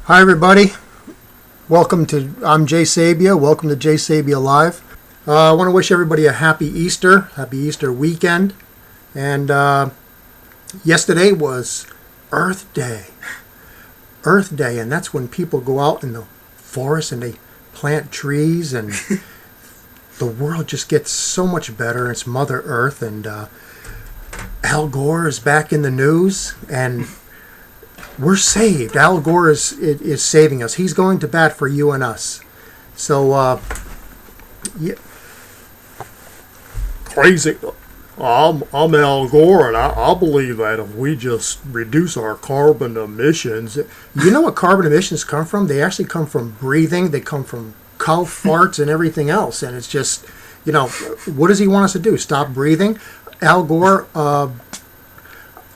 Hi everybody, I'm Jay Sabia, welcome to Jay Sabia Live. I want to wish everybody a happy Easter weekend, and yesterday was Earth Day, and that's when people go out in the forest and they plant trees, and the world just gets so much better. It's Mother Earth, and Al Gore is back in the news, and we're saved. Al Gore is saving us. He's going to bat for you and us. So, yeah. Crazy. I'm Al Gore, and I believe that if we just reduce our carbon emissions. You know what carbon emissions come from? They actually come from breathing. They come from cow farts and everything else. And it's just, what does he want us to do? Stop breathing? Al Gore,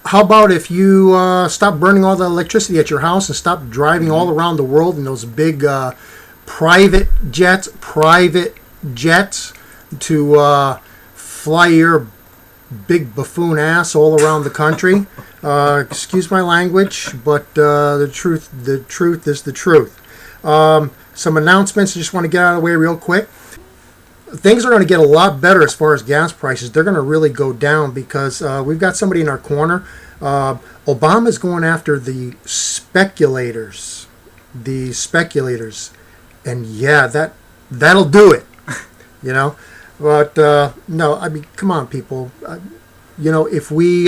how about if you stop burning all the electricity at your house and stop driving all around the world in those big private jets to fly your big buffoon ass all around the country? Excuse my language, but the truth is the truth. Some announcements I just want to get out of the way real quick. Things are going to get a lot better as far as gas prices. They're going to really go down because we've got somebody in our corner. Obama's going after the speculators. And yeah, that'll do it. But no, I mean, come on, people. If we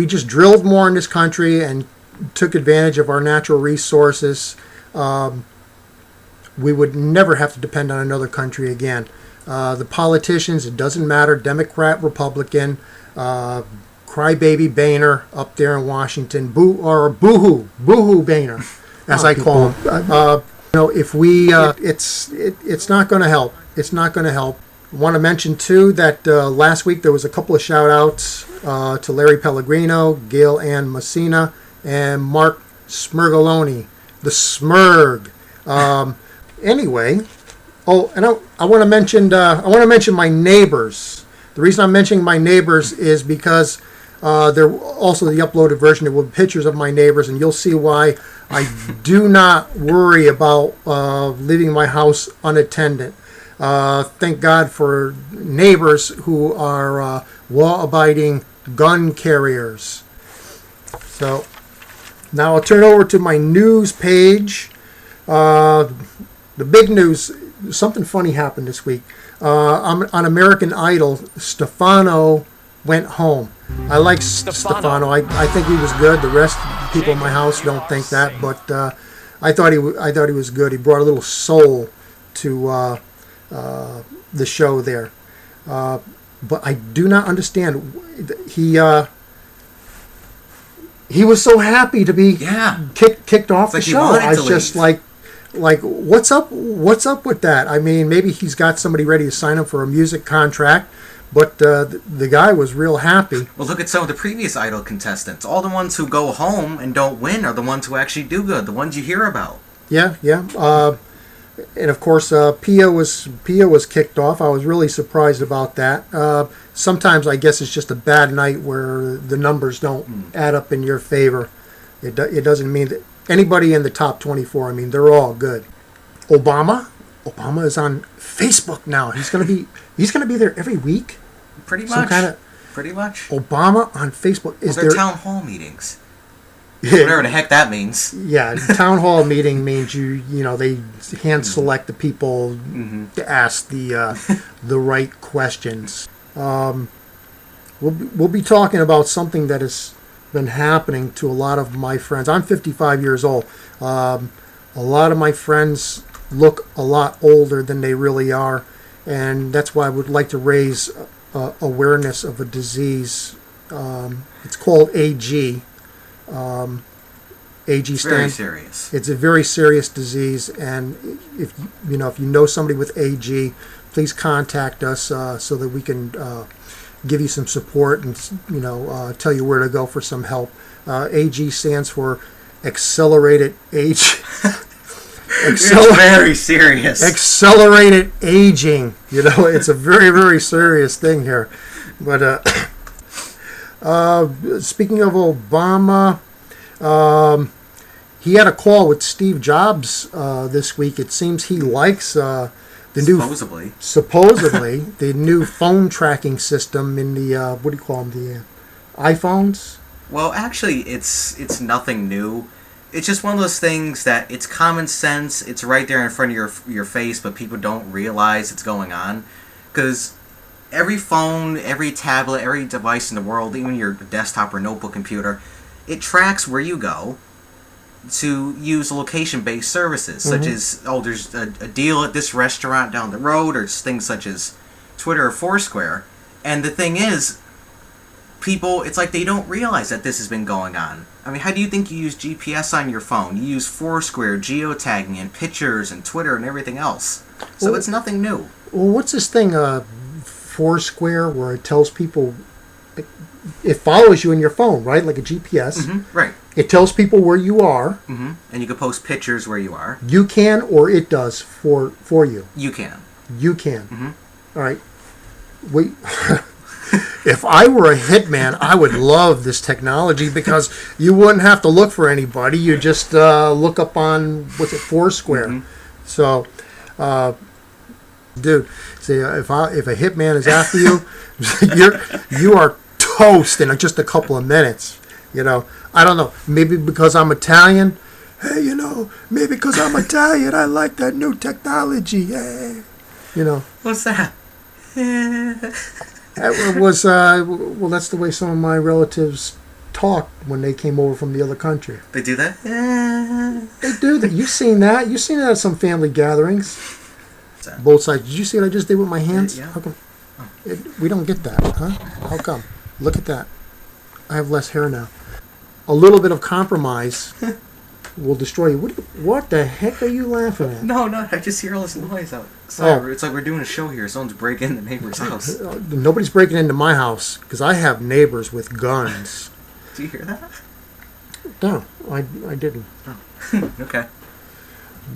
just drilled more in this country and took advantage of our natural resources, we would never have to depend on another country again. The politicians, it doesn't matter, Democrat, Republican, crybaby Boehner up there in Washington, boohoo Boehner, as I call him. If we, it's not going to help. It's not going to help. I want to mention too that last week there was a couple of shout outs to Larry Pellegrino, Gail Ann Messina, and Mark Smirgoloni, the Smurg. Anyway. Oh, and I want to mention my neighbors. The reason I'm mentioning my neighbors is because they're also the uploaded version with pictures of my neighbors, and you'll see why I do not worry about leaving my house unattended. Thank God for neighbors who are law-abiding gun carriers. So now I'll turn over to my news page. The big news. Something funny happened this week. On American Idol, Stefano went home. I like Stefano. I think he was good. The rest of the people in my house don't think that, but I thought he was good. He brought a little soul to the show there. But I do not understand. He was so happy to be kicked off the show. I was just like, what's up with that? I mean, maybe he's got somebody ready to sign him for a music contract, but the guy was real happy. Well, look at some of the previous Idol contestants. All the ones who go home and don't win are the ones who actually do good, the ones you hear about. Yeah. And of course, Pia was kicked off. I was really surprised about that. Sometimes I guess it's just a bad night where the numbers don't add up in your favor. It doesn't mean that anybody in the top 24, I mean, they're all good. Obama is on Facebook now. He's gonna be there every week. Pretty much. Obama on Facebook. They're town hall meetings. Whatever the heck that means. Yeah, town hall meeting means they hand select the people to ask the right questions. We'll be talking about something that has been happening to a lot of my friends. I'm 55 years old. A lot of my friends look a lot older than they really are, and that's why I would like to raise awareness of a disease. It's called AG. AG very serious. It's a very serious disease, and if you know somebody with AG, please contact us so that we can give you some support and tell you where to go for some help. AG stands for accelerated age. It's very serious. Accelerated aging. It's a very, very serious thing here. But speaking of Obama, he had a call with Steve Jobs this week. It seems he likes the new supposedly the new phone tracking system in the what do you call them, the iPhones. Well, actually, it's nothing new. It's just one of those things that it's common sense. It's right there in front of your face, but people don't realize it's going on. Because every phone, every tablet, every device in the world, even your desktop or notebook computer, it tracks where you go to use location-based services, such as, there's a deal at this restaurant down the road, or things such as Twitter or Foursquare. And the thing is, people, it's like they don't realize that this has been going on. I mean, how do you think you use GPS on your phone? You use Foursquare, geotagging, and pictures, and Twitter, and everything else. So it's nothing new. Well, what's this thing, Foursquare, where it tells people, it follows you in your phone, right? Like a GPS. Right. It tells people where you are. And you can post pictures where you are. You can, or it does for you. You can. You can. All right. Wait. If I were a hitman, I would love this technology because you wouldn't have to look for anybody. You just look up on, Foursquare. So, dude, see, if a hitman is after you, you are toast in just a couple of minutes. You know, I don't know. Maybe because I'm Italian. Hey, maybe because I'm Italian, I like that new technology. Hey, What's that? It was well. That's the way some of my relatives talk when they came over from the other country. They do that? They do that. You've seen that. You've seen that at some family gatherings. Both sides. Did you see what I just did with my hands? Yeah. How come? We don't get that, huh? How come? Look at that. I have less hair now. A little bit of compromise will destroy you. What the heck are you laughing at? No, I just hear all this noise outside. It's like we're doing a show here. Someone's breaking the neighbor's house. Nobody's breaking into my house because I have neighbors with guns. Do you hear that? No, I didn't. Oh. Okay.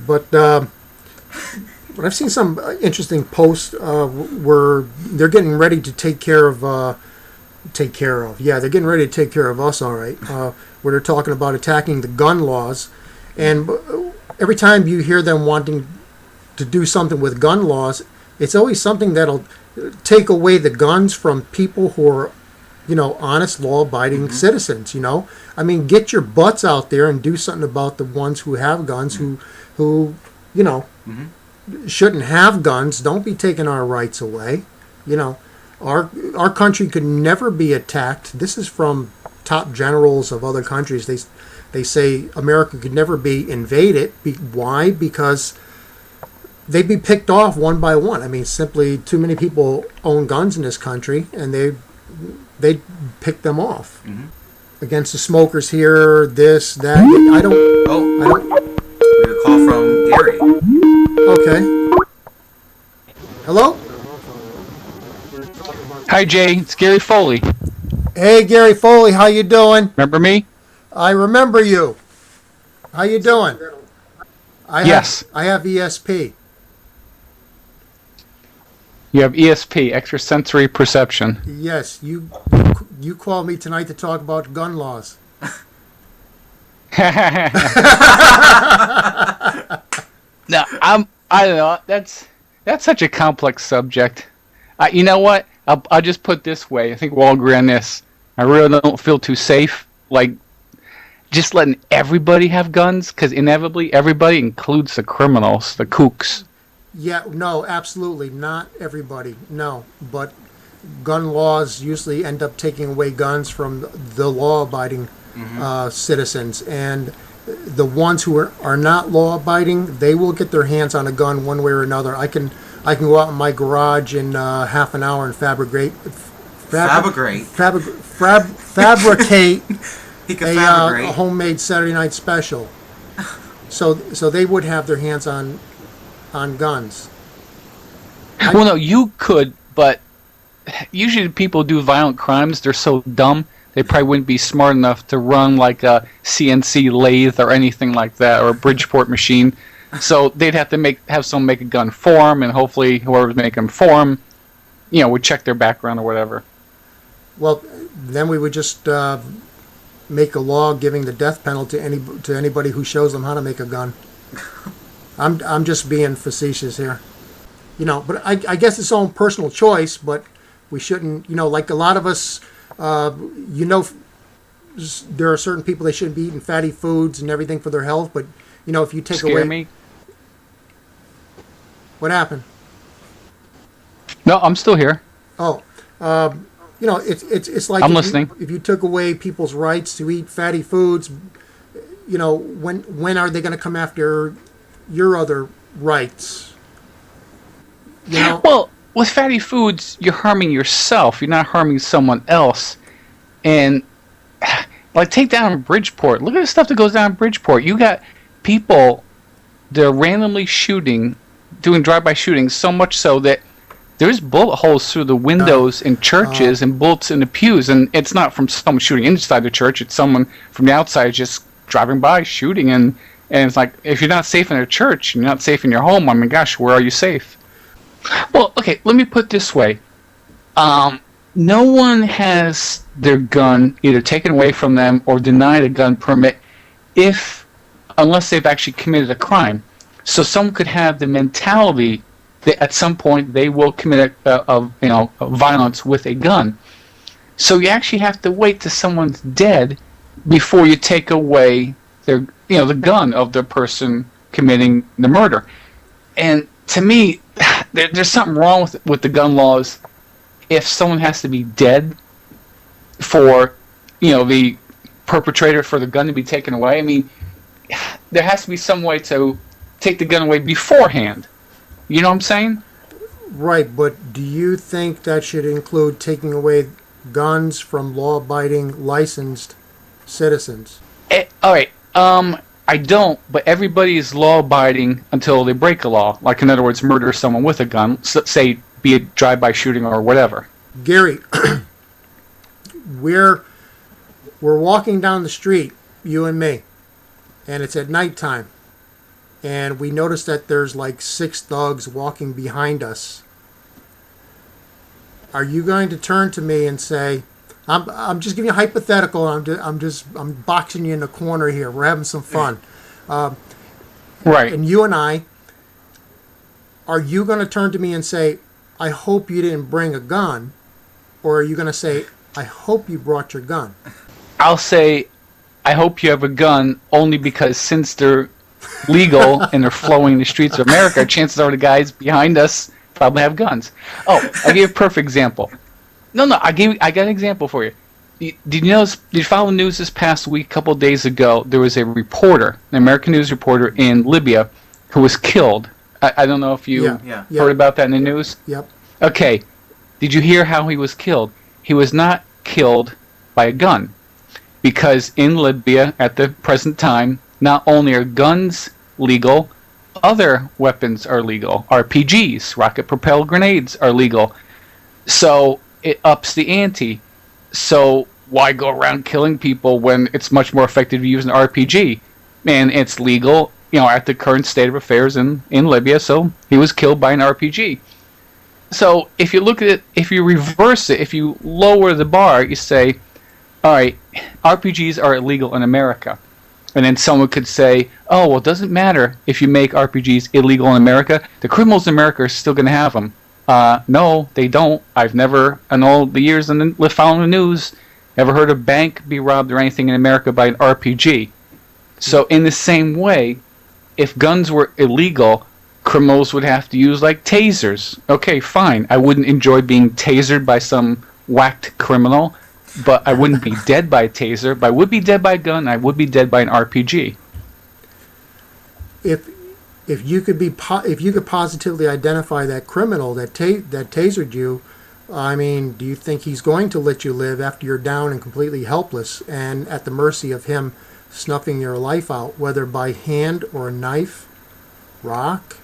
But I've seen some interesting posts where they're getting ready to take care of. Yeah, they're getting ready to take care of us, all right. Where they're talking about attacking the gun laws. And every time you hear them wanting to do something with gun laws, it's always something that'll take away the guns from people who are, honest, law-abiding citizens, I mean, get your butts out there and do something about the ones who have guns, who shouldn't have guns. Don't be taking our rights away, Our country could never be attacked. This is from top generals of other countries. They say America could never be invaded. Why? Because they'd be picked off one by one. I mean, simply too many people own guns in this country, and they'd pick them off. Against the smokers here, this, that. I don't. We have a call from Gary. Okay. Hello? Hi, Jay. It's Gary Foley. Hey, Gary Foley. How you doing? Remember me? I remember you. How you doing? Yes. I have ESP. You have ESP, extrasensory perception. Yes. You called me tonight to talk about gun laws. No, I don't know. That's such a complex subject. You know what? I'll just put it this way. I think we'll all agree on this. I really don't feel too safe, like, just letting everybody have guns, because inevitably everybody includes the criminals, the kooks. Yeah, no, absolutely. Not everybody, no. But gun laws usually end up taking away guns from the law-abiding citizens. And the ones who are not law-abiding, they will get their hands on a gun one way or another. I can go out in my garage in half an hour and fabricate a homemade Saturday night special. So they would have their hands on guns. Well, no, you could, but usually people do violent crimes. They're so dumb, they probably wouldn't be smart enough to run like a CNC lathe or anything like that, or a Bridgeport machine. So they'd have to have someone make a gun for them, and hopefully whoever's making them for them, would check their background or whatever. Well, then we would just, make a law giving the death penalty to anybody who shows them how to make a gun. I'm just being facetious here. But I guess it's own personal choice, but we shouldn't, like a lot of us, there are certain people they shouldn't be eating fatty foods and everything for their health, but, if you take Scare away... me. What happened? No, I'm still here. Oh, it's like I'm listening. If you took away people's rights to eat fatty foods, when are they going to come after your other rights? Well, with fatty foods, you're harming yourself. You're not harming someone else. And like, take down Bridgeport. Look at the stuff that goes down in Bridgeport. You got people that are randomly shooting, doing drive-by shootings, so much so that there's bullet holes through the windows in churches and bullets in the pews. And it's not from someone shooting inside the church. It's someone from the outside just driving by shooting. And it's like, if you're not safe in a church, you're not safe in your home, I mean, gosh, where are you safe? Well, okay, let me put it this way. No one has their gun either taken away from them or denied a gun permit unless they've actually committed a crime. So someone could have the mentality that at some point they will commit a violence with a gun. So you actually have to wait till someone's dead before you take away the gun of the person committing the murder. And to me, there's something wrong with the gun laws if someone has to be dead for, the perpetrator for the gun to be taken away. I mean, there has to be some way to take the gun away beforehand. You know what I'm saying? Right, but do you think that should include taking away guns from law-abiding, licensed citizens? All right. I don't, but everybody is law-abiding until they break a law. Like, in other words, murder someone with a gun, say, be it drive-by shooting or whatever. Gary, we're walking down the street, you and me, and it's at nighttime, and we notice that there's like 6 thugs walking behind us. Are you going to turn to me and say, I'm just giving you a hypothetical. I'm boxing you in the corner here. We're having some fun. Right. And you and I, are you going to turn to me and say, I hope you didn't bring a gun? Or are you going to say, I hope you brought your gun? I'll say, I hope you have a gun only because since they're legal and they're flowing in the streets of America, chances are the guys behind us probably have guns. Oh, I'll give you a perfect example. No, I got an example for you. Did you follow the news this past week? A couple of days ago, there was a reporter, an American news reporter in Libya, who was killed. I don't know if you heard about that in the news. Yep. Okay. Did you hear how he was killed? He was not killed by a gun, because in Libya at the present time, not only are guns legal, other weapons are legal. RPGs, rocket-propelled grenades, are legal. So it ups the ante. So why go around killing people when it's much more effective to use an RPG? And it's legal, at the current state of affairs in Libya, so he was killed by an RPG. So if you look at it, if you reverse it, if you lower the bar, you say, all right, RPGs are illegal in America. And then someone could say, oh, well, it doesn't matter if you make RPGs illegal in America. The criminals in America are still going to have them. No, they don't. I've never, in all the years following the news, ever heard a bank be robbed or anything in America by an RPG. So in the same way, if guns were illegal, criminals would have to use, like, tasers. Okay, fine. I wouldn't enjoy being tasered by some whacked criminal, but I wouldn't be dead by a taser. But I would be dead by a gun. I would be dead by an RPG. If you could positively identify that criminal that tasered you, I mean, do you think he's going to let you live after you're down and completely helpless and at the mercy of him snuffing your life out, whether by hand or a knife, rock?